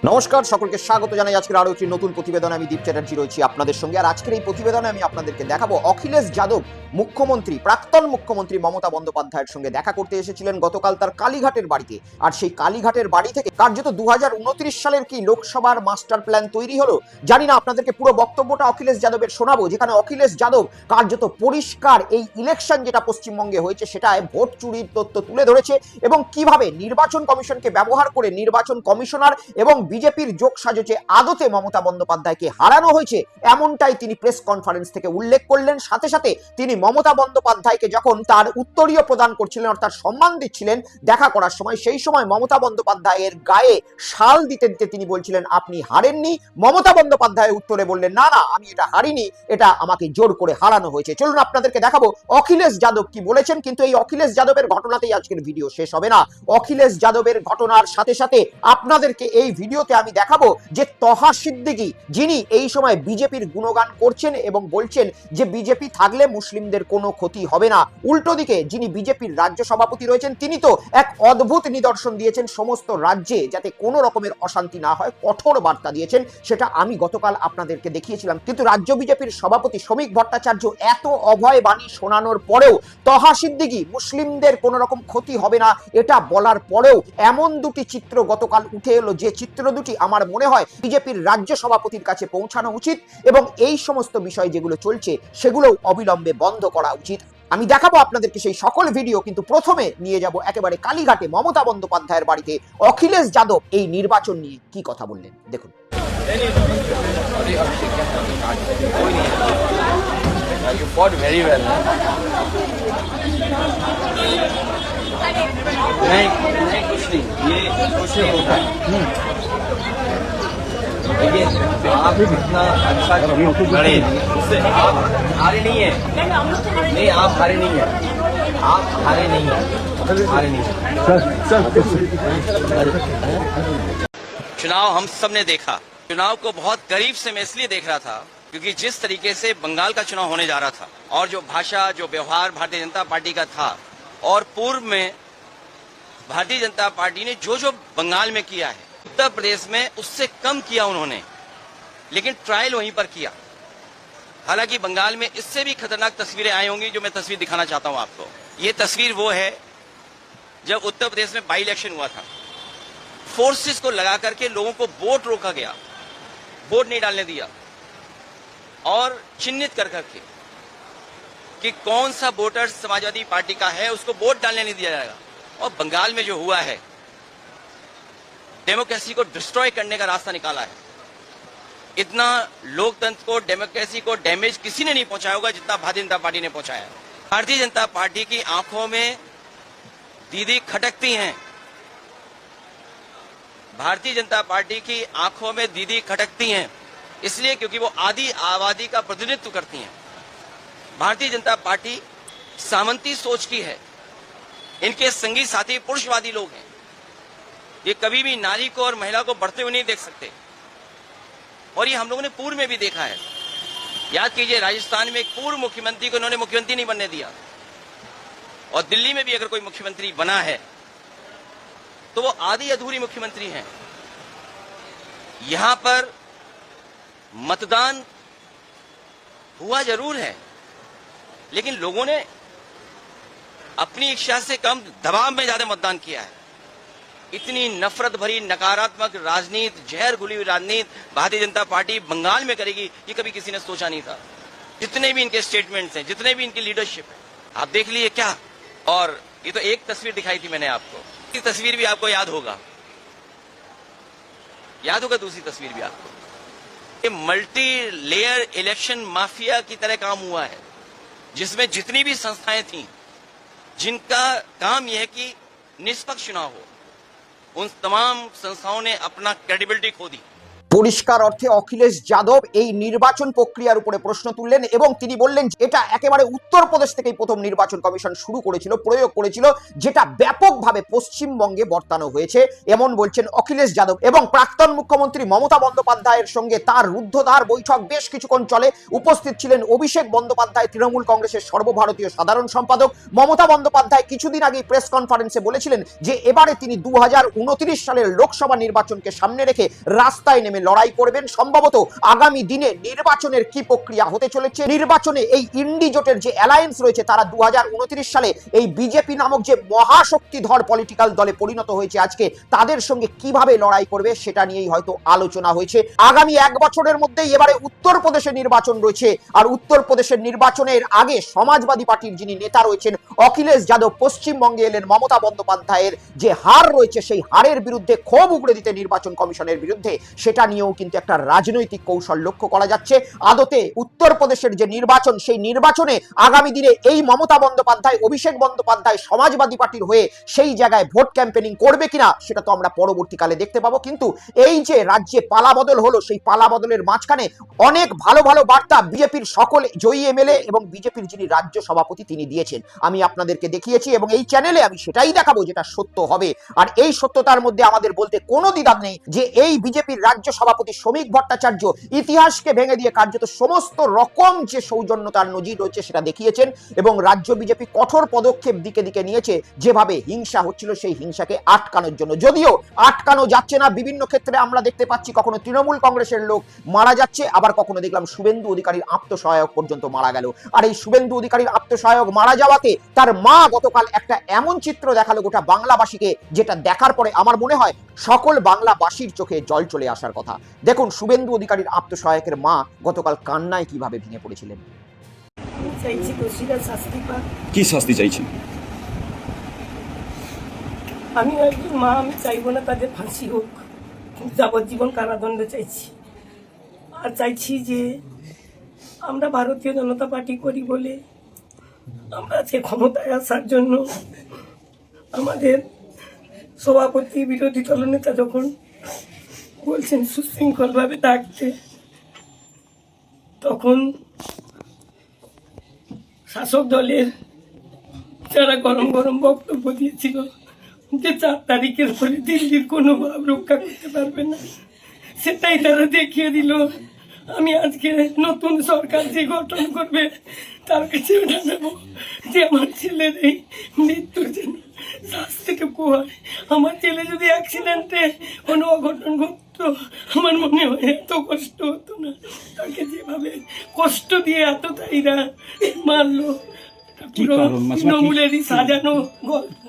নমস্কার, সকলকে স্বাগত জানাই আজকের আরো একটি নতুন প্রতিবেদনে। আমি দীপ চ্যাটার্জি রয়েছি আপনাদের সঙ্গে। আর আজকের এই প্রতিবেদনে আমি আপনাদেরকে দেখাবো অখিলেশ যাদব মুখ্যমন্ত্রী, প্রাক্তন মুখ্যমন্ত্রী মমতা বন্দ্যোপাধ্যায়ের সঙ্গে দেখা করতে এসেছিলেন গতকাল তার কালীঘাটের বাড়িতে। আর সেই কালীঘাটের বাড়ি থেকে কার্যত 2029 সালের কি লোকসভার মাস্টার প্ল্যান তৈরি হলো জানি না। আপনাদেরকে পুরো বক্তব্যটা অখিলেশ যাদবের শোনাবো, যেখানে অখিলেশ যাদব কার্যত পরিষ্কার এই ইলেকশন যেটা পশ্চিমবঙ্গে হয়েছে সেটায় ভোট চুরির তথ্য তুলে ধরেছে এবং কিভাবে নির্বাচন কমিশনকে ব্যবহার করে নির্বাচন কমিশনার এবং বিজেপির যোগ সাজসে আদতে মমতা বন্দ্যোপাধ্যায়কে হারানো হয়েছে, এমনটাই তিনি প্রেস কনফারেন্স থেকে উল্লেখ করলেন। সাথে সাথে তিনি মমতা বন্দ্যোপাধ্যায়কে যখন তার উত্তরীয় প্রদান করছিলেন অর্থাৎ সম্মান দিচ্ছিলেন দেখা করার সময়, সেই সময় মমতা বন্দ্যোপাধ্যায়ের গায়ে শাল দিতে দিতে তিনি বলছিলেন আপনি হারেননি। মমতা বন্দ্যোপাধ্যায় উত্তরে বললেন না না, আমি এটা হারিনি, এটা আমাকে জোর করে হারানো হয়েছে। চলুন আপনাদেরকে দেখাবো অখিলেশ যাদব কি বলেছেন। কিন্তু এই অখিলেশ যাদবের ঘটনাতেই আজকের ভিডিও শেষ হবে না। অখিলেশ যাদবের ঘটনার সাথে সাথে আপনাদেরকে এই ভিডিওতে আমি দেখাবো যে তহা সিদ্দিকী, যিনি এই সময় বিজেপির গুণগান করছেন এবং বলছেন যে বিজেপি থাকলে মুসলিমদের কোনো ক্ষতি হবে না। উল্টো দিকে যিনি বিজেপির রাজ্য সভাপতি রয়েছেন তিনি তো এক অদ্ভুত নিদর্শন দিয়েছেন সমস্ত রাজ্যে যাতে কোনো রকমের অশান্তি না হয়, কঠোর বার্তা দিয়েছেন। সেটা আমি গতকাল আপনাদেরকে দেখিয়েছিলাম। কিন্তু রাজ্য বিজেপির সভাপতি শ্রমিক ভট্টাচার্য এত অভয় বাণী শোনানোর পরেও, তহা সিদ্দিকী মুসলিমদের কোনো রকম ক্ষতি হবে না এটা বলার পরেও এমন দুটি চিত্র গতকাল উঠে এলো, যে চিত্র দুটি আমার মনে হয় বিজেপির রাজ্য সভাপতির কাছে পৌঁছানো উচিত এবং এই সমস্ত বিষয় যেগুলো চলছে সেগুলো অবিলম্বে বন্ধ করা উচিত। আমি দেখাবো আপনাদেরকে সেই সকল ভিডিও, কিন্তু প্রথমে নিয়ে যাব একেবারে কালীঘাটে মমতা বন্দ্যোপাধ্যায়ের বাড়িতে অখিলেশ যাদব এই নির্বাচন নিয়ে কি কথা বললেন, দেখুন। You fought very well. नहीं नहीं कुछ नहीं, ये कुछ नहीं होता है। देखिए आप इतना अच्छा लड़े, उससे आप हारे नहीं है। नहीं आप हारे नहीं है, आप हारे नहीं है, हारे नहीं है। चुनाव हम सब ने देखा। चुनाव को बहुत करीब से मैं इसलिए देख रहा था क्योंकि जिस तरीके से बंगाल का चुनाव होने जा रहा था और जो भाषा जो व्यवहार भारतीय जनता पार्टी का था, और पूर्व में भारतीय जनता पार्टी ने जो जो बंगाल में किया है उत्तर प्रदेश में उससे कम किया उन्होंने, लेकिन ट्रायल वहीं पर किया। हालांकि बंगाल में इससे भी खतरनाक तस्वीरें आई होंगी, जो मैं तस्वीर दिखाना चाहता हूं आपको। ये तस्वीर वो है जब उत्तर प्रदेश में बाई इलेक्शन हुआ था, फोर्सेस को लगा करके लोगों को वोट रोका गया, वोट नहीं डालने दिया और चिन्हित कर करके कि कौन सा वोटर समाजवादी पार्टी का है उसको वोट डालने नहीं दिया जाएगा। और बंगाल में जो हुआ है, डेमोक्रेसी को डिस्ट्रॉय करने का रास्ता निकाला है। इतना लोकतंत्र को, डेमोक्रेसी को डैमेज किसी ने नहीं पहुंचाया होगा जितना भारतीय जनता पार्टी ने पहुंचाया है। भारतीय जनता पार्टी की आंखों में दीदी खटकती हैं, भारतीय जनता पार्टी की आंखों में दीदी खटकती हैं इसलिए क्योंकि वो आदि आबादी का प्रतिनिधित्व करती हैं। भारतीय जनता पार्टी सामंती सोच की है, इनके संगी साथी पुरुषवादी लोग हैं। ये कभी भी नारी को और महिला को बढ़ते हुए नहीं देख सकते, और ये हम लोगों ने पूर्व में भी देखा है। याद कीजिए, राजस्थान में एक पूर्व मुख्यमंत्री को इन्होंने मुख्यमंत्री नहीं बनने दिया, और दिल्ली में भी अगर कोई मुख्यमंत्री बना है तो वो आधी अधूरी मुख्यमंत्री हैं। यहां पर मतदान हुआ जरूर है, लेकिन लोगों ने अपनी इच्छा से कम दबाव में ज्यादा मतदान किया है। इतनी नफरत भरी नकारात्मक राजनीति, जहर घुली हुई राजनीति भारतीय जनता पार्टी बंगाल में करेगी, ये कभी किसी ने सोचा नहीं था। जितने भी इनके स्टेटमेंट्स हैं, जितने भी इनकी लीडरशिप है, आप देख लीजिए क्या। और ये तो एक तस्वीर दिखाई थी मैंने आपको, ये तस्वीर भी आपको याद होगा, दूसरी तस्वीर भी आपको। ये मल्टी लेयर इलेक्शन माफिया की तरह काम हुआ है, जिसमें जितनी भी संस्थाएं थीं जिनका काम यह है कि निष्पक्ष चुनाव हो, उन तमाम संस्थाओं ने अपना क्रेडिबिलिटी खो दी। পরিষ্কার অর্থে অখিলেশ যাদব এই নির্বাচন প্রক্রিয়ার উপরে প্রশ্ন তুললেন এবং তিনি বললেন এটা একেবারে উত্তরপ্রদেশ থেকেই প্রথম নির্বাচন কমিশন শুরু করেছিল, প্রয়োগ করেছিল, যেটা ব্যাপকভাবে পশ্চিমবঙ্গে বর্তানো হয়েছে, এমন বলছেন অখিলেশ যাদব। এবং প্রাক্তন মুখ্যমন্ত্রী মমতা বন্দ্যোপাধ্যায়ের সঙ্গে তার রুদ্ধদ্বার বৈঠক বেশ কিছুক্ষণ চলে। উপস্থিত ছিলেন অভিষেক বন্দ্যোপাধ্যায়, তৃণমূল কংগ্রেসের সর্বভারতীয় সাধারণ সম্পাদক। মমতা বন্দ্যোপাধ্যায় কিছুদিন আগে প্রেস কনফারেন্সে বলেছিলেন যে এবারে তিনি 2029 সালের লোকসভা নির্বাচনকে সামনে রেখে রাস্তায় নেমে লড়াই করবেন। সম্ভবত আগামী দিনে নির্বাচনের কি প্রক্রিয়া হতে চলেছে, নির্বাচনে এই ইন্ডি জোটের যে অ্যালায়েন্স রয়েছে তারা 2029 সালে এই বিজেপি নামক যে মহাশক্তিধর পলিটিক্যাল দলে পরিণত হয়েছে আজকে, তাদের সঙ্গে কিভাবে লড়াই করবে সেটা নিয়েই হয়তো আলোচনা হয়েছে। আগামী 1 বছরের মধ্যেই এবারে উত্তরপ্রদেশে নির্বাচন রয়েছে, আর উত্তরপ্রদেশের নির্বাচনের আগে সমাজবাদী পার্টির যিনি নেতা রয়েছেন অখিলেশ যাদব পশ্চিমবঙ্গে এলেন। মমতা বন্দ্যোপাধ্যায়ের যে হার রয়েছে সেই হারের বিরুদ্ধে ক্ষোভ উগড়ে দিতে নির্বাচন কমিশনের বিরুদ্ধে, সেটা নিয়েও কিন্তু একটা রাজনৈতিক কৌশল লক্ষ্য করা যাচ্ছে। আদতে উত্তরপ্রদেশের যে নির্বাচন, সেই নির্বাচনে আগামী দিনে এই মমতা বন্দ্যোপাধ্যায়, অভিষেক বন্দ্যোপাধ্যায় সমাজবাদী পার্টির হয়ে সেই জায়গায় ভোট ক্যাম্পেনিং করবে কিনা সেটা তো আমরা পরবর্তীকালে দেখতে পাবো। কিন্তু এই যে রাজ্যে পালাবদল হলো, সেই পালাবদলের মাঝখানে অনেক ভালো ভালো বার্তা বিজেপির সকল জয়ী এমএলএ এবং বিজেপির যিনি রাজ্য সভাপতি তিনি দিয়েছেন। আমি আপনাদেরকে দেখিয়েছি এবং এই চ্যানেলে আমি সেটাই দেখাবো যেটা সত্য হবে। আর এই সত্যতার মধ্যে আমাদের বলতে কোনো দ্বিধা নেই যে এই বিজেপির রাজ্য সভাপতি শ্রমিক ভট্টাচার্য ইতিহাসকে ভেঙে দিয়ে কার্যত সমস্ত রকম যে সৌজন্যতার নজির রয়েছে সেটা দেখিয়েছেন এবং রাজ্য বিজেপি কঠোর পদক্ষেপ দিকে দিকে নিয়েছে যেভাবে হিংসা হচ্ছিল সেই হিংসাকে আটকানোর জন্য। যদিও আটকানো যাচ্ছে না, বিভিন্ন ক্ষেত্রে আমরা দেখতে পাচ্ছি কখনো তৃণমূল কংগ্রেসের লোক মারা যাচ্ছে, আবার কখনো দেখলাম শুভেন্দু অধিকারীর আত্মসহায়ক পর্যন্ত মারা গেল। আর এই শুভেন্দু অধিকারীর আত্মসহায়ক মারা যাওয়াতে তার মা গতকাল একটা এমন চিত্র দেখালো গোটা বাংলাবাসীকে, যেটা দেখার পরে আমার মনে হয় সকল বাংলাবাসীর চোখে জল চলে আসার কথা। দেখুন শুভেন্দু অধিকারীর আত্মসহায়কের মা গতকাল কান্নায় কিভাবে ভেঙে পড়েছিলেন। চাইছি দোষীরা শাস্তি পাক। কি শাস্তি চাইছেন? আমি একজন মা, আমি চাইবো না তাদের ফাঁসি হোক, কিন্তু যাবজ্জীবন কারাদণ্ড চাইছি। আর চাইছি যে আমরা ভারতীয় জনতা পার্টি করি বলে আমরা আজকে ক্ষমতায় আসার জন্য আমাদের সভাপতি বিরোধী দলনেতা যখন বলছেন সুশৃঙ্খলভাবে থাকতে, তখন শাসক দলের যারা গরম গরম বক্তব্য দিয়েছিল যে 4 তারিখের পরে দিল্লির কোনো ভাব রক্ষা করতে পারবে না, সেটাই তারা দেখিয়ে দিল। আমি আজকে নতুন সরকার যে গঠন করবে তার কাছে জানাবো যে আমার ছেলের এই মৃত্যুর জন্য শাস্তিটুকু হয়। আমার ছেলে যদি অ্যাক্সিডেন্টে কোনো অঘটন ঘটতো আমার মনে হয় এত কষ্ট হতো না। তাকে যেভাবে কষ্ট দিয়ে এতটাইরা মারলো, পুরো তৃণমূলেরই সাজানো গল্প।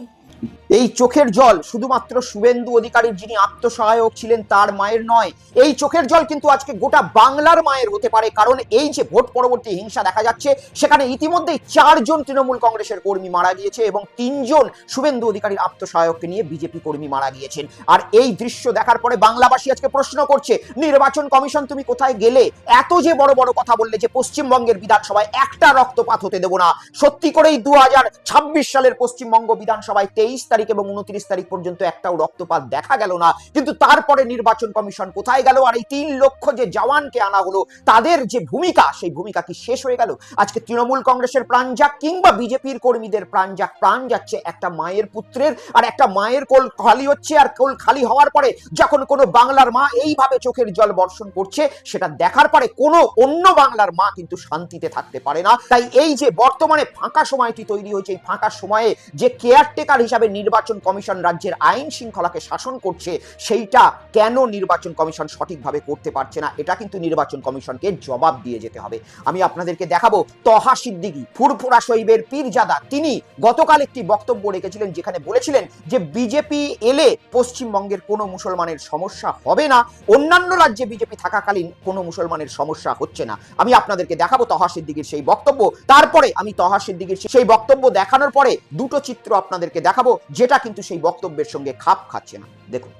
এই চোখের জল শুধুমাত্র শুভেন্দু অধিকারীর যিনি আত্মসহায়ক ছিলেন তার মায়ের নয়, এই চোখের জল কিন্তু আজকে গোটা বাংলার মায়ের হতে পারে। কারণ এই যে ভোট পরবর্তী হিংসা দেখা যাচ্ছে, সেখানে ইতিমধ্যেই 4 জন তৃণমূল কংগ্রেসের কর্মী মারা গিয়েছে এবং 3 জন শুভেন্দু অধিকারীর আত্মসহায়ককে নিয়ে বিজেপি কর্মী মারা গিয়েছেন। আর এই দৃশ্য দেখার পরে বাংলাবাসী আজকে প্রশ্ন করছে, নির্বাচন কমিশন তুমি কোথায় গেলে? এত যে বড় বড় কথা বললে যে পশ্চিমবঙ্গের বিধানসভায় একটা রক্তপাত হতে দেব না, সত্যি করেই 2026 সালের পশ্চিমবঙ্গ বিধানসভায় 23 তারিখ এবং 29 তারিখ পর্যন্ত একটাও রক্তপাত দেখা গেল না, কিন্তু তারপরে নির্বাচন কমিশন কোথায় গেল? আর এই 3 লক্ষ যে জওয়ানকে আনা হলো তাদের যে ভূমিকা, সেই ভূমিকা কি শেষ হয়ে গেল? আজকে তৃণমূল কংগ্রেসের প্রাণ যাক কিংবা বিজেপির কর্মীদের প্রাণ যাক, প্রাণ যাচ্ছে একটা মায়ের পুত্রের। আর একটা মায়ের কোল খালি হচ্ছে, আর কোল খালি হওয়ার পরে যখন কোনো বাংলার মা এইভাবে চোখের জল বর্ষণ করছে, সেটা দেখার পরে কোনো অন্য বাংলার মা কিন্তু শান্তিতে থাকতে পারে না। তাই এই যে বর্তমানে ফাঁকা সময়টি তৈরি হয়েছে, এই ফাঁকা সময়ে যে কেয়ারটেকার হিসাবে নির্বাচন কমিশন রাজ্যের আইন শৃঙ্খলাকে শাসন করছে, সেইটা কেন নির্বাচন কমিশন সঠিকভাবে করতে পারছে না, এটা কিন্তু নির্বাচন কমিশনকে জবাব দিয়ে যেতে হবে। আমি আপনাদেরকে দেখাবো তহা সিদ্দিকী ফুরফুরা শহীদের পীরজাদা, তিনি গতকাল একটি বক্তব্য রেখেছিলেন যেখানে বলেছিলেন যে বিজেপি এলে পশ্চিমবঙ্গের কোনো মুসলমানের সমস্যা হবে না, অন্যান্য রাজ্যে বিজেপি থাকাকালীন কোনো মুসলমানের সমস্যা হচ্ছে না। আমি আপনাদেরকে দেখাবো তহা সিদ্দিকীর সেই বক্তব্য। তারপরে আমি তহা সিদ্দিকীর সেই বক্তব্য দেখানোর পরে দুটো চিত্র আপনাদেরকে দেখাবো যেটা কিন্তু সেই বক্তব্যের সঙ্গে খাপ খাচ্ছে না। দেখুন,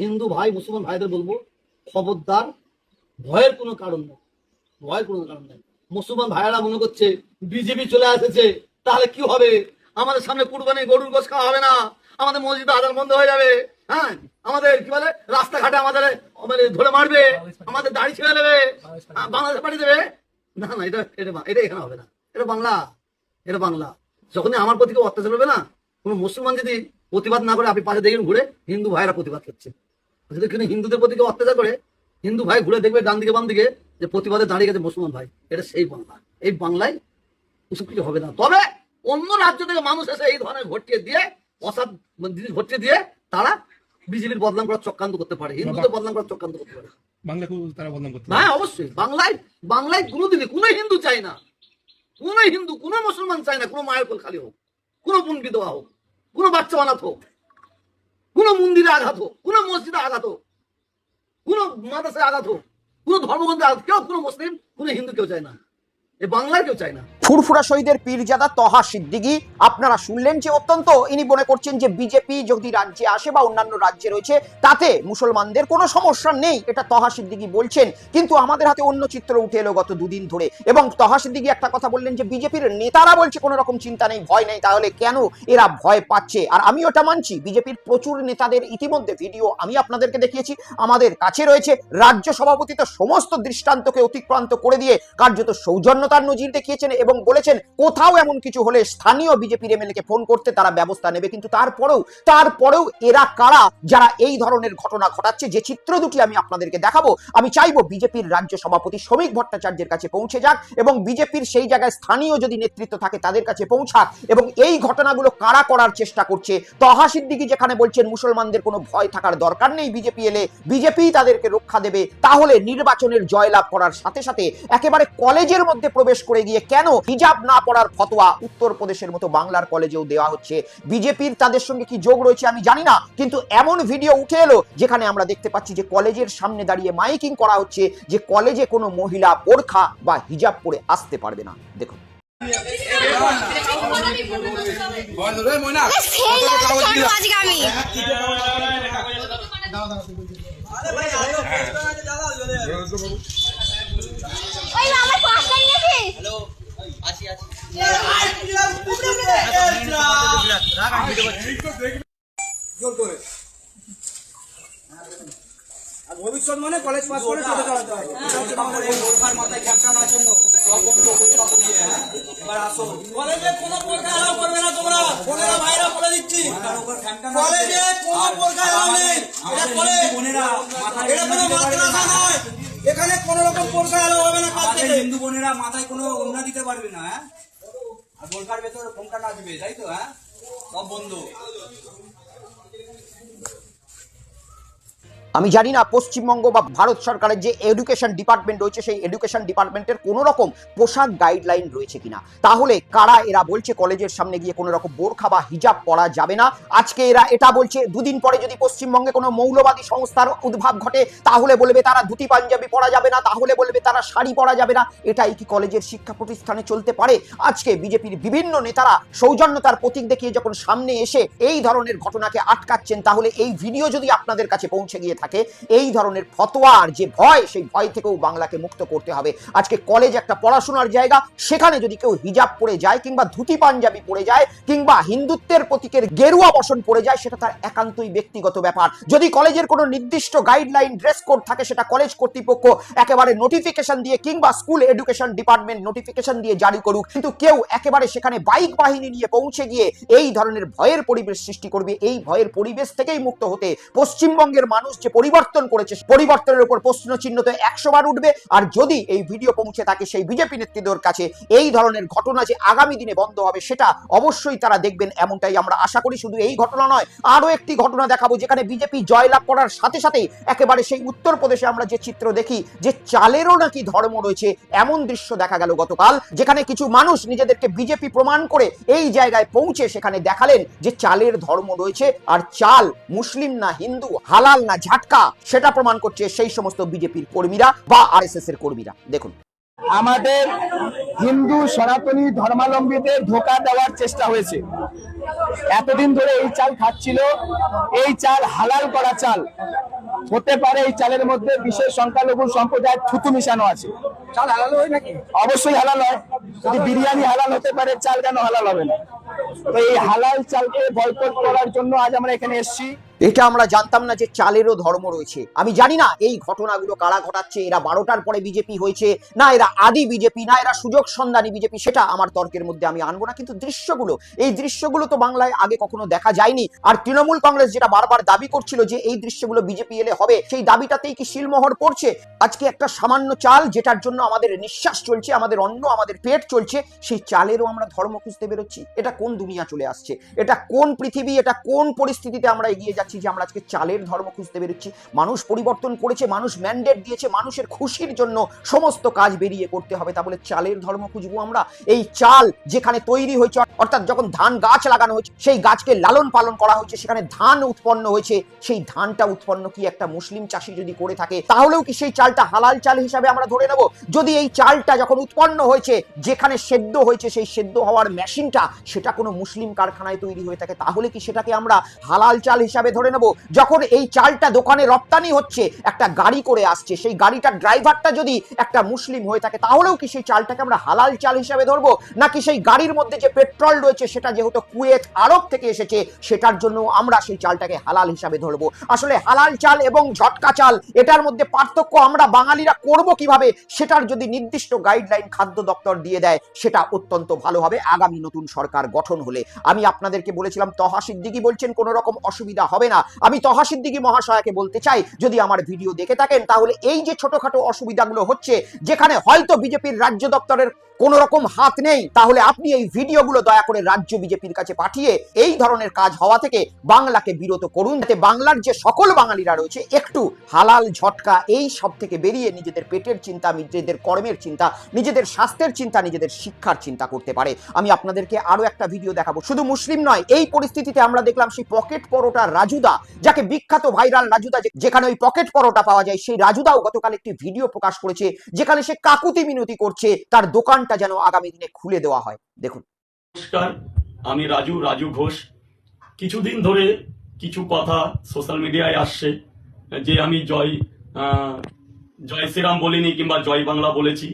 হিন্দু ভাই মুসলমান ভাইদের বলবো, খবরদার, ভয়ের কোনো কারণ নেই, ভয়ের কোনো কারণ নেই। মুসলমান ভাইয়েরা মনে করছে বিজেপি চলে আসেছে তাহলে কি হবে, আমাদের সামনে কুরবানি গরুর গোশ খাওয়া হবে না, আমাদের মসজিদে আদান বন্ধ হয়ে যাবে, হ্যাঁ আমাদের কি বলে রাস্তাঘাটে আমাদের ধরে মারবে, আমাদের দাড়ি ছেড়ে দেবে, বাংলাদেশ পাঠিয়ে দেবে। না না, এটা এটা এটা এখানে হবে না। এটা বাংলা, এটা বাংলা। যখনই আমার প্রতি কেউ অত্যাচার হবে না, কোনো মুসলমান যদি প্রতিবাদ না করে, আপনি পাশে দেখবেন ঘুরে হিন্দু ভাইরা প্রতিবাদ করছে। যদি কিন্তু হিন্দুদের প্রতি কেউ অত্যাচার করে, হিন্দু ভাই ঘুরে দেখবে ডান দিকে বাম দিকে যে প্রতিবাদে দাঁড়িয়ে গেছে মুসলমান ভাই। এটা সেই বাংলা। এই বাংলায় কিছু কিছু হবে না। তবে অন্য রাজ্য থেকে মানুষ এসে এই ধরনের ঘটিয়ে দিয়ে, অসাধ জিনিস ঘটিয়ে দিয়ে তারা বিজেপির বদনাম করার চক্রান্ত করতে পারে, হিন্দুদের বদনাম করার চক্রান্ত করতে পারে। তারা বদনাম করতে হ্যাঁ অবশ্যই। বাংলায় কোনোদিনই কোনো হিন্দু চাই না, কোনো হিন্দু কোনো মুসলমান চাই না কোনো মায়ের কোল খালি হোক, কোনো বোন বিধবা হোক, কোনো বাচ্চা অনাথ হোক, কোনো মন্দিরে আঘাত হোক, কোনো মসজিদে আঘাত হোক, কোনো মাদ্রাসায় আঘাত হোক, কোনো ধর্মগ্রন্থে আঘাত, কেউ কোনো মুসলিম কোনো হিন্দু কেউ চায় না, এই বাংলায় কেউ চায় না। ফুরফুরা শহীদের পীরজাদা তহা সিদ্দিকী আপনারা শুনলেন যে অত্যন্ত ইনি মনে করছেন যে বিজেপি যদি রাজ্যে আসে বা অন্যান্য রাজ্যে রয়েছে তাতে মুসলমানদের কোনো সমস্যা নেই, এটা তহা সিদ্দিকী বলছেন। কিন্তু আমাদের হাতে অন্য চিত্র উঠে এলো গত দুদিন ধরে, এবং তহা সিদ্দিকী একটা কথা বললেন যে বিজেপির নেতারা বলছে কোনো রকম চিন্তা নেই, ভয় নেই, তাহলে কেন এরা ভয় পাচ্ছে? আর আমি ওটা মানছি, বিজেপির প্রচুর নেতাদের ইতিমধ্যে ভিডিও আমি আপনাদেরকে দেখিয়েছি, আমাদের কাছে রয়েছে। রাজ্য সভাপতি তো সমস্ত দৃষ্টান্তকে অতিক্রান্ত করে দিয়ে কার্যত সৌজন্যতার নজির দেখিয়েছেন এবং বলেছেন কোথাও এমন কিছু হলে স্থানীয় বিজেপির এমএলএ কে ফোন করতে তারা ব্যবস্থা নেবে। কিন্তু তারপরেও এরা কারা যারা এই ধরনের ঘটনা ঘটাচ্ছে? যে চিত্র দুটি আমি আপনাদেরকে দেখাবো, আমি চাইবো বিজেপির রাজ্য সভাপতি শ্রমিক ভট্টাচার্যের কাছে পৌঁছে যাক এবং বিজেপির সেই জায়গায় স্থানীয় যদি নেতৃত্ব থাকে তাদের কাছে পৌঁছাক, এবং এই ঘটনাগুলো কারা করার চেষ্টা করছে। তহা সিদ্দিকী যেখানে বলছেন মুসলমানদের কোনো ভয় থাকার দরকার নেই, বিজেপি এলে বিজেপি তাদেরকে রক্ষা দেবে, তাহলে নির্বাচনের জয়লাভ করার সাথে সাথে একেবারে কলেজের মধ্যে প্রবেশ করে গিয়ে কেন হিজাব না পড়ার ফতোয়া উত্তরপ্রদেশের মতো বাংলার কলেজেও দেওয়া হচ্ছে? বিজেপির তাদের সঙ্গে কি যোগ রয়েছে আমি জানি না, কিন্তু এমন ভিডিও উঠে এলো যেখানে আমরা দেখতে পাচ্ছি যে কলেজের সামনে দাঁড়িয়ে মাইকিং করা হচ্ছে যে কলেজে কোনো মহিলা বোরখা বা হিজাব পরে আসতে পারবে না। দেখুন ভবিষ্যৎ মানে কলেজ পাস করে চলে যাওয়াতে হবে। মাথায় ক্যাপটা নেওয়ার জন্য সব বন্ধ এবার আসো কলেজে কোনো পরীক্ষা এলাও করবে না তোমরা, বোনেরা ভাইরা বলে দিচ্ছি কলেজে কোনো পরীক্ষা এলাও নেই। এটা কলেজ বোনেরা, এটা কোনো মাদ্রাসা নয়, এখানে কোনো রকম পরীক্ষা এলাও হবে না। কাল থেকে হিন্দু বোনেরা মাথায় কোনো ওড়না দিতে পারবে না, হ্যাঁ, আর বোরখার ভেতরে ফোনটা না দিবে, তাই তো, হ্যাঁ, সব বন্ধ। আমি জানি না পশ্চিমবঙ্গ বা ভারত সরকারের যে এডুকেশন ডিপার্টমেন্ট রয়েছে সেই এডুকেশন ডিপার্টমেন্টের কোনো রকম পোশাক গাইডলাইন রয়েছে কিনা, তাহলে কারা এরা বলছে কলেজের সামনে গিয়ে কোনো রকম বোরখা বা হিজাব পরা যাবে না? আজকে এরা এটা বলছে, দুদিন পরে যদি পশ্চিমবঙ্গে কোনো মৌলবাদী সংস্থার উদ্ভব ঘটে তাহলে বলবে তারা ধুতি পাঞ্জাবি পরা যাবে না, তাহলে বলবে তারা শাড়ি পরা যাবে না। এটাই কি কলেজের শিক্ষা প্রতিষ্ঠানে চলতে পারে? আজকে বিজেপির বিভিন্ন নেতারা সৌজন্যতার প্রতীক দেখিয়ে যখন সামনে এসে এই ধরনের ঘটনাকে আটকাচ্ছেন, তাহলে এই ভিডিও যদি আপনাদের কাছে পৌঁছে গিয়ে থাকে, এই ধরনের ফতোয়ার যে ভয়, সেই ভয় থেকেও বাংলাকে মুক্ত করতে হবে। আজকে কলেজ একটা পড়াশোনার জায়গা, সেখানে যদি কেউ হিজাব পরে যায় কিংবা ধুতি পাঞ্জাবি পরে যায় কিংবা হিন্দুত্বের প্রতীকের গেরুয়া বসন পরে যায়, সেটা তার একান্তই ব্যক্তিগত ব্যাপার। যদি কলেজের কোনো নির্দিষ্ট গাইডলাইন ড্রেস কোড থাকে, সেটা কলেজ কর্তৃপক্ষ একেবারে নোটিফিকেশন দিয়ে কিংবা স্কুল এডুকেশন ডিপার্টমেন্ট নোটিফিকেশন দিয়ে জারি করুক, কিন্তু কেউ একেবারে সেখানে বাইক বাহিনী নিয়ে পৌঁছে গিয়ে এই ধরনের ভয়ের পরিবেশ সৃষ্টি করবে। এই ভয়ের পরিবেশ থেকেই মুক্ত হতে পশ্চিমবঙ্গের মানুষ যে পরিবর্তন করেছে, পরিবর্তনের উপর প্রশ্ন চিহ্ন তো 100 বার উঠবে। আর যদি এই ভিডিও পৌঁছে থাকে সেই বিজেপি নেতৃত্বের কাছে, এই ধরনের ঘটনা যে আগামী দিনে বন্ধ হবে সেটা অবশ্যই তারা দেখবেন, এমনটাই আমরা আশা করি। শুধু এই ঘটনা নয়, আরো একটি ঘটনা দেখাবো যেখানে বিজেপি জয়লাভ করার সাথে সাথেই একেবারে সেই উত্তরপ্রদেশে আমরা যে চিত্র দেখি যে চালেরও নাকি ধর্ম রয়েছে, এমন দৃশ্য দেখা গেল গতকাল, যেখানে কিছু মানুষ নিজেদেরকে বিজেপি প্রমাণ করে এই জায়গায় পৌঁছে সেখানে দেখালেন যে চালের ধর্ম রয়েছে, আর চাল মুসলিম না হিন্দু, হালাল না ঝাটকা, সেটা প্রমাণ করছে সেই সমস্ত বিজেপির কর্মীরা বা আরএসএস এর কর্মীরা। দেখুন, আমাদের হিন্দু সনাতনী ধর্মাবলম্বীদের ধোঁকা দেওয়ার চেষ্টা হয়েছে। এতদিন ধরে এই চাল খাচ্ছিল, এই চাল হালাল করা চাল হতে পারে। এই চালের মধ্যে বিশেষ সংখ্যালঘু সম্প্রদায়ের থুতু মিশানো আছে। চাল হালাল হয় নাকি? অবশ্যই হালাল হয়। যদি বিরিয়ানি হালাল হতে পারে, চাল কেন হালাল হবে না? তো এই হালাল চালকে বয়কট করার জন্য আজ আমরা এখানে এসেছি। এটা আমরা জানতাম না যে চালেরও ধর্ম রয়েছে। আমি জানি না এই ঘটনাগুলো কারা ঘটাচ্ছে, এরা 12টার পরে বিজেপি হয়েছে না এরা আদি বিজেপি না এরা সুযোগ সন্ধানী বিজেপি, সেটা আমার তর্কের মধ্যে আমি আনবো না। কিন্তু দৃশ্যগুলো, এই দৃশ্যগুলো তো বাংলায় আগে কখনো দেখা যায়নি। আর তৃণমূল কংগ্রেস যেটা বারবার দাবি করছিল যে এই দৃশ্যগুলো বিজেপি এলে হবে, সেই দাবিটাতেই কি শিলমোহর পড়ছে? আজকে একটা সামান্য চাল যেটার জন্য আমাদের নিঃশ্বাস চলছে, আমাদের অন্ন, আমাদের পেট চলছে, সেই চালেরও আমরা ধর্ম খুঁজতে বেরোচ্ছি। এটা কোন দুনিয়া চলে আসছে? এটা কোন পৃথিবী? এটা কোন পরিস্থিতিতে আমরা এগিয়ে যাচ্ছি যে আমরা আজকে চালের ধর্ম খুঁজতে বেরোচ্ছি? মানুষ পরিবর্তন করেছে, মানুষ ম্যান্ডেট দিয়েছে, মানুষের খুশির জন্য সমস্ত কাজ বেরিয়ে করতে হবে, তা বলে চালের ধর্ম খুঁজবো আমরা? এই চাল যেখানে তৈরি হয়েছে, অর্থাৎ যখন ধান গাছ লাগানো হয়েছে, সেই গাছকে লালন পালন করা হয়েছে, সেখানে ধান উৎপন্ন হয়েছে, সেই ধানটা উৎপন্ন কি একটা মুসলিম চাষি যদি করে থাকে, তাহলেও কি সেই চালটা হালাল চাল হিসাবে আমরা ধরে নেব? যদি এই চালটা যখন উৎপন্ন হয়েছে, যেখানে সেদ্ধ হয়েছে, সেই সেদ্ধ হওয়ার মেশিনটা সেটা কোনো মুসলিম কারখানায় তৈরি হয়ে থাকে, তাহলে কি সেটাকে আমরা হালাল চাল হিসাবে ধরে নেব? যখন এই চালটা দোকানে রপ্তানি হচ্ছে, একটা গাড়ি করে আসছে, সেই গাড়িটার ড্রাইভারটা যদি একটা মুসলিম হয়ে থাকে, তাহলেও কি সেই চালটাকে আমরা হালাল চাল হিসাবে ধরবো? নাকি সেই গাড়ির মধ্যে যে পেট্রোল রয়েছে সেটা যেহেতু কুয়েত আরব থেকে এসেছে, সেটার জন্য আমরা সেই চালটাকে হালাল হিসাবে ধরবো? আসলে হালাল চাল এবং ঝটকা চাল, এটার মধ্যে পার্থক্য আমরা বাঙালিরা করব কিভাবে, সেটার যদি নির্দিষ্ট গাইডলাইন খাদ্য দপ্তর দিয়ে দেয়, সেটা অত্যন্ত ভালো হবে আগামী নতুন সরকার গঠন হলে। আমি আপনাদেরকে বলেছিলাম তহা সিদ্দিকী বলছেন কোনো রকম অসুবিধা হবে না। আমি তহা সিদ্দিকী মহাশয়কে বলতে চাই, যদি আমার ভিডিও দেখে থাকেন, তাহলে এই যে ছোটখাটো অসুবিধাগুলো হচ্ছে, যেখানে হয়তো বিজেপির রাজ্য দপ্তরের কোন রকম হাত নেই, তাহলে আপনি এই ভিডিওগুলো দয়া করে রাজ্য বিজেপির কাছে পাঠিয়ে এই ধরনের কাজ হওয়া থেকে বাংলাকে বিরত করুন, যাতে বাংলার যে সকল বাঙালিরা রয়েছে একটু হালাল ঝটকা এই সব থেকে বেরিয়ে নিজেদের পেটের চিন্তা, নিজেদের কর্মের চিন্তা, নিজেদের স্বাস্থ্যের চিন্তা, নিজেদের শিক্ষার চিন্তা করতে পারে। আমি আপনাদেরকে আরো একটা ভিডিও দেখাবো। শুধু মুসলিম নয়, এই পরিস্থিতিতে আমরা দেখলাম সেই পকেট পরোটা রাজুদা, যাকে বিখ্যাত ভাইরাল রাজুদা, যেখানে ওই পকেট পরোটা পাওয়া যায়, সেই রাজুদাও গতকাল একটি ভিডিও প্রকাশ করেছে, যেখানে সে কাকুতি মিনতি করছে তার দোকান যেন আগামী দিনে খুলে দেওয়া হয়। দেখুন। নমস্কার, আমি রাজু ঘোষ। কিছুদিন ধরে কিছু কথা সোশ্যাল মিডিয়ায় আসছে যে আমি জয় শ্রীরাম বলিনি কিংবা জয় বাংলা বলেছি।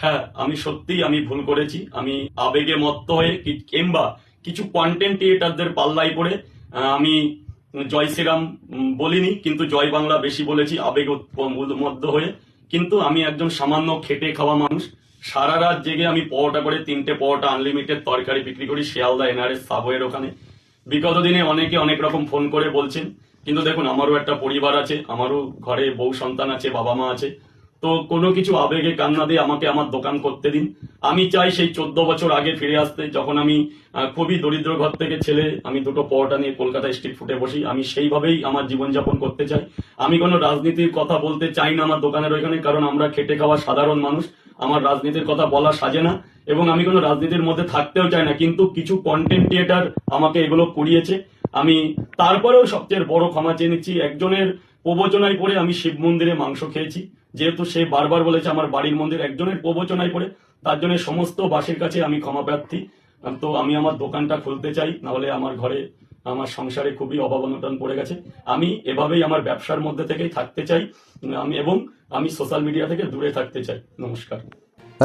হ্যাঁ, আমি সত্যি আমি ভুল করেছি। আমি আবেগে মত্ত হয়ে কিংবা কিছু কন্টেন্ট ক্রিয়েটারদের পাল্লায় পড়ে আমি জয় শ্রীরাম বলিনি, কিন্তু জয় বাংলা বেশি বলেছি আবেগ মধ্য হয়ে। কিন্তু আমি একজন সামান্য খেটে খাওয়া মানুষ। সারা রাত জেগে আমি পরোটা করে 3টে পরোটা আনলিমিটেড তরকারি বিক্রি করি শিয়ালদা এনআরএস সাবওয়ের ওখানে। বিগত দিনে অনেকে অনেক রকম ফোন করে বলছেন, কিন্তু দেখুন আমারও একটা পরিবার আছে, আমারও ঘরে বউ সন্তান আছে, বাবা মা আছে। তো কোনো কিছু আবেগে কান্না দিয়ে আমাকে আমার দোকান করতে দিন। আমি চাই সেই 14 বছর আগে ফিরে আসতে, যখন আমি খুবই দরিদ্র ঘর থেকে ছেলে, আমি 2টো পরোটা নিয়ে কলকাতায় স্ট্রিট ফুটে বসি। আমি সেইভাবেই আমার জীবনযাপন করতে চাই। আমি কোনো রাজনীতির কথা বলতে চাই না আমার দোকানের ওইখানে, কারণ আমরা খেটে খাওয়া সাধারণ মানুষ। আমার রাজনীতির কথা বলা সাজে না এবং আমি কোনো রাজনীতির মধ্যে থাকতেও চাই না, কিন্তু কিছু কন্টেন্ট ক্রিয়েটার আমাকে এগুলো করিয়েছে। আমি তারপরেও সবচেয়ে বড় ক্ষমা চেয়ে নিচ্ছি। একজনের প্রবচনায় পড়ে আমি শিব মন্দিরে মাংস খেয়েছি, যেহেতু সে বারবার বলেছে আমার বাড়ির মন্দির। একজনের প্রবচনায় পড়ে, তার জন্য সমস্ত বাসীর কাছে আমি ক্ষমা প্রার্থী। তো আমি আমার দোকানটা খুলতে চাই, নাহলে আমার ঘরে আমার সংসারে খুবই অভাব অনটন পড়ে গেছে। আমি এভাবেই আমার ব্যবসার মধ্যে থেকেই থাকতে চাই আমি সোশ্যাল মিডিয়া থেকে দূরে থাকতে চাই। নমস্কার।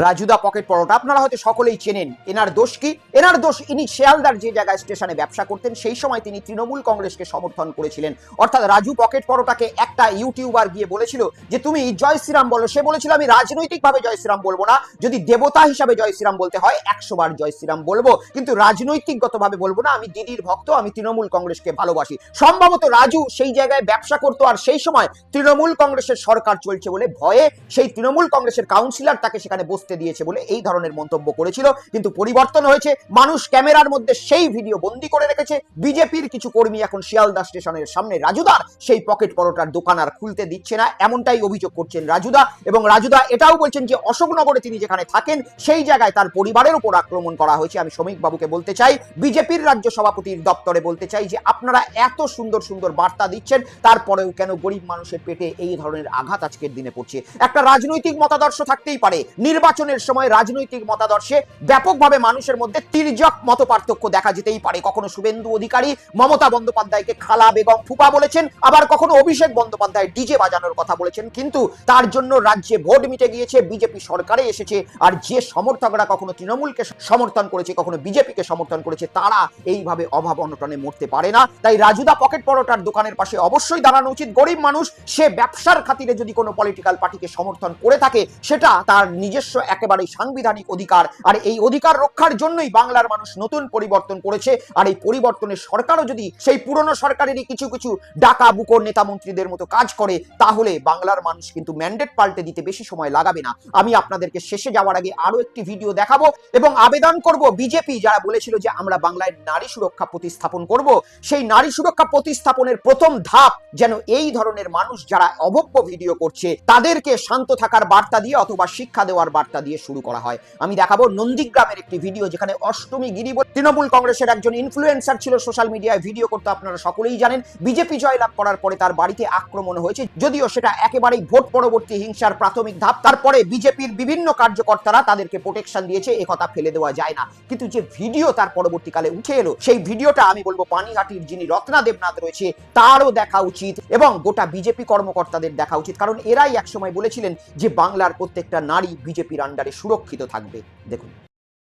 রাজুদা পকেট পরোটা আপনারা হয়তো সকলেই চেনেন। এনার দোষ কি? এনার দোষ, ইনি শিয়ালদার যে জায়গায় স্টেশনে ব্যবসা করতেন, সেই সময় তিনি তৃণমূল কংগ্রেসকে সমর্থন করেছিলেন। অর্থাৎ রাজু পকেট পরোটাকে একটা ইউটিউবার গিয়ে বলেছিল যে তুমি জয় শ্রীরাম বলো। সে বলেছিল আমি রাজনৈতিকভাবে জয় শ্রীরাম বলবো না, যদি দেবতা হিসাবে জয় শ্রীরাম বলতে হয় 100 বার জয় শ্রীরাম বলবো, কিন্তু রাজনৈতিকগতভাবে বলবো না। আমি দিদির ভক্ত, আমি তৃণমূল কংগ্রেসকে ভালোবাসি। সম্ভবত রাজু সেই জায়গায় ব্যবসা করতো, আর সেই সময় তৃণমূল কংগ্রেসের সরকার চলছে বলে ভয়ে সেই তৃণমূল কংগ্রেসের কাউন্সিলর তাকে সেখানে বসতে দিয়েছে বলে এই ধরনের মন্তব্য করেছিল। কিন্তু পরিবর্তন হয়েছে, মানুষ ক্যামেরার মধ্যে সেই ভিডিও বন্দি করে রেখেছে। বিজেপির কিছু কর্মী এখন শিয়ালদা স্টেশনের সামনে রাজুদার সেই পকেট পরোটার দোকান আর খুলতে দিচ্ছে না, এমনটাই অভিযোগ করছেন রাজুদা। এবং রাজুদা এটাও বলছেন যে অশোকনগরে তিনি যেখানে থাকেন সেই জায়গায় তার পরিবারের উপর আক্রমণ করা হয়েছে। আমি শ্রমিক বাবুকে বলতে চাই, বিজেপির রাজ্য সভাপতির দপ্তরে বলতে চাই যে আপনারা এত সুন্দর সুন্দর বার্তা দিচ্ছেন, তারপরেও কেন গরিব মানুষের পেটে এই ধরনের আঘাত আজকের দিনে পড়ছে? একটা রাজনৈতিক মতাদর্শ থাকতেই পারে, নির্বাচন নির্বাচনের সময় রাজনৈতিক মতাদর্শে ব্যাপকভাবে মানুষের মধ্যে তির্যক মত পার্থক্য দেখা যেতেই পারে। কখনো শুভেন্দু অধিকারী মমতা বন্দ্যোপাধ্যায়কে খালা বেগম ফুপা বলেছেন, আবার কখনো অভিষেক বন্দ্যোপাধ্যায় ডিজে বাজানোর কথা বলেছেন, কিন্তু তার জন্য রাজ্যে ভোট মিটে গিয়েছে, বিজেপি সরকারে এসেছে। আর যে সমর্থকরা কখনো তৃণমূলকে সমর্থন করেছে, কখনো বিজেপিকে সমর্থন করেছে, তারা এইভাবে অভাব অনটনে মরতে পারে না। তাই রাজুদা পকেট পরোটার দোকানের পাশে অবশ্যই দাঁড়ানো উচিত। গরিব মানুষ, সে ব্যবসার খাতিরে যদি কোনো পলিটিক্যাল পার্টিকে সমর্থন করে থাকে, সেটা তার নিজস্ব একেবারেই সাংবিধানিক অধিকার। আর এই অধিকার রক্ষার জন্যই বাংলার মানুষ নতুন পরিবর্তন করেছে। আর এই পরিবর্তনের সরকারও যদি সেই পুরনো সরকারেরই কিছু কিছু ডাকা বুকো নেতা মন্ত্রীদের মতো কাজ করে, তাহলে বাংলার মানুষ কিন্তু ম্যান্ডেট পাল্টে দিতে বেশি সময় লাগাবে না। আমি আপনাদেরকে শেষে যাওয়ার আগে আরো একটি ভিডিও দেখাবো এবং আবেদন করব, বিজেপি যারা বলেছিল যে আমরা বাংলায় নারী সুরক্ষা প্রতিস্থাপন করব, সেই নারী সুরক্ষা প্রতিস্থাপনের প্রথম ধাপ যেন এই ধরনের মানুষ যারা অভব্য ভিডিও করছে তাদেরকে শান্ত থাকার বার্তা দিয়ে অথবা শিক্ষা দেওয়ার বার্তা দিয়ে শুরু করা হয়। আমি দেখাবো নন্দীগ্রামের একটি ভিডিও, যেখানে অষ্টমী গিরি তৃণমূল কংগ্রেসের একজন ইনফ্লুয়েন্সার ছিল, সোশ্যাল মিডিয়ায় ভিডিও করতে আপনারা সকলেই জানেন। বিজেপি জয়লাভ করার পরে তার বাড়িতে আক্রমণ হয়েছে, যদিও সেটা একেবারেই ভোট পরবর্তী হিংসার প্রাথমিক ধাপ। তারপরে বিজেপির বিভিন্ন কার্যকর্তারা তাদেরকে প্রোটেকশন দিয়েছে, একথা ফেলে দেওয়া যায় না। কিন্তু যে ভিডিও তার পরবর্তীকালে উঠে এলো, সেই ভিডিওটা আমি বলবো পানিহাটির যিনি রত্না দেবনাথ রয়েছে তারও দেখা উচিত এবং গোটা বিজেপি কর্মকর্তাদের দেখা উচিত, কারণ এরাই একসময় বলেছিলেন যে বাংলার প্রত্যেকটা নারী বিজেপির আন্ডারে সুরক্ষিত থাকবে। দেখুন,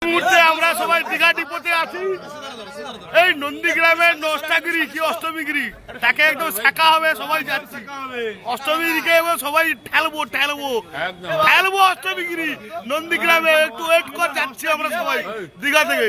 মুহূর্তে আমরা সবাই দীঘা ডিপোতে আছি। এই নন্দীগ্রামের নষ্টাগিরি কি অষ্টমীগিরি, তাকে একদম শেখা হবে, সবাই যাচ্ছে অষ্টমীগিরিকে সবাই ঠেলবো অষ্টমীগিরি নন্দীগ্রামে। একটু ওয়েট করে যাচ্ছি আমরা সবাই দীঘা থেকে।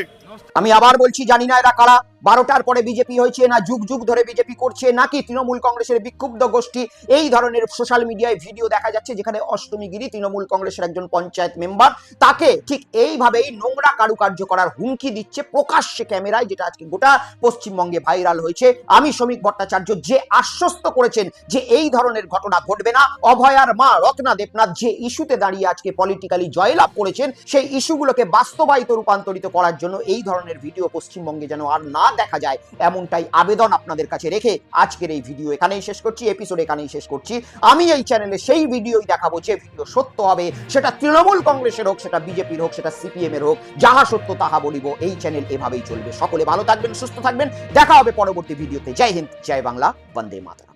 আমি আবার বলছি, জানি না এরা কারা, 12টার পরে বিজেপি হয়েছে না যুগ যুগ ধরে বিজেপি করছে, নাকি তৃণমূল কংগ্রেসের বিক্ষুব্ধ গোষ্ঠী। এই ধরনের সোশ্যাল মিডিয়ায় ভিডিও দেখা যাচ্ছে যেখানে অষ্টমী গিরি তৃণমূল কংগ্রেসের একজন পঞ্চায়েত মেম্বার, তাকে ঠিক এইভাবেই নোংরা কারুকার্য করার হুমকি দিচ্ছে প্রকাশ্যে ক্যামেরায়, যেটা আজকে গোটা পশ্চিমবঙ্গে ভাইরাল হয়েছে। আমি শ্রমিক ভট্টাচার্য যে আশ্বস্ত করেছেন যে এই ধরনের ঘটনা ঘটবে না, অভয়ার মা রত্না দেবনাথ যে ইস্যুতে দাঁড়িয়ে আজকে পলিটিক্যালি জয়লাভ করেছেন, সেই ইস্যুগুলোকে বাস্তবায়িত রূপান্তরিত করার জন্য এই ধরনের ভিডিও পশ্চিমবঙ্গে যেন আর না দেখা যায়, এমনটাই আবেদন আপনাদের কাছে রেখে আজকের এই ভিডিও এখানেই শেষ করছি, এপিসোড এখানেই শেষ করছি। আমি এই চ্যানেলে সেই ভিডিওই দেখাবো যে ভিডিও সত্য হবে, সেটা তৃণমূল কংগ্রেসের হোক, সেটা বিজেপির হোক, সেটা সিপিএম এর হোক, যাহা সত্য তাহা বলিব। এই চ্যানেল এভাবেই চলবে। সকলে ভালো থাকবেন, সুস্থ থাকবেন, দেখা হবে পরবর্তী ভিডিওতে। জয় হিন্দ, জয় বাংলা, বন্দে মাতরম।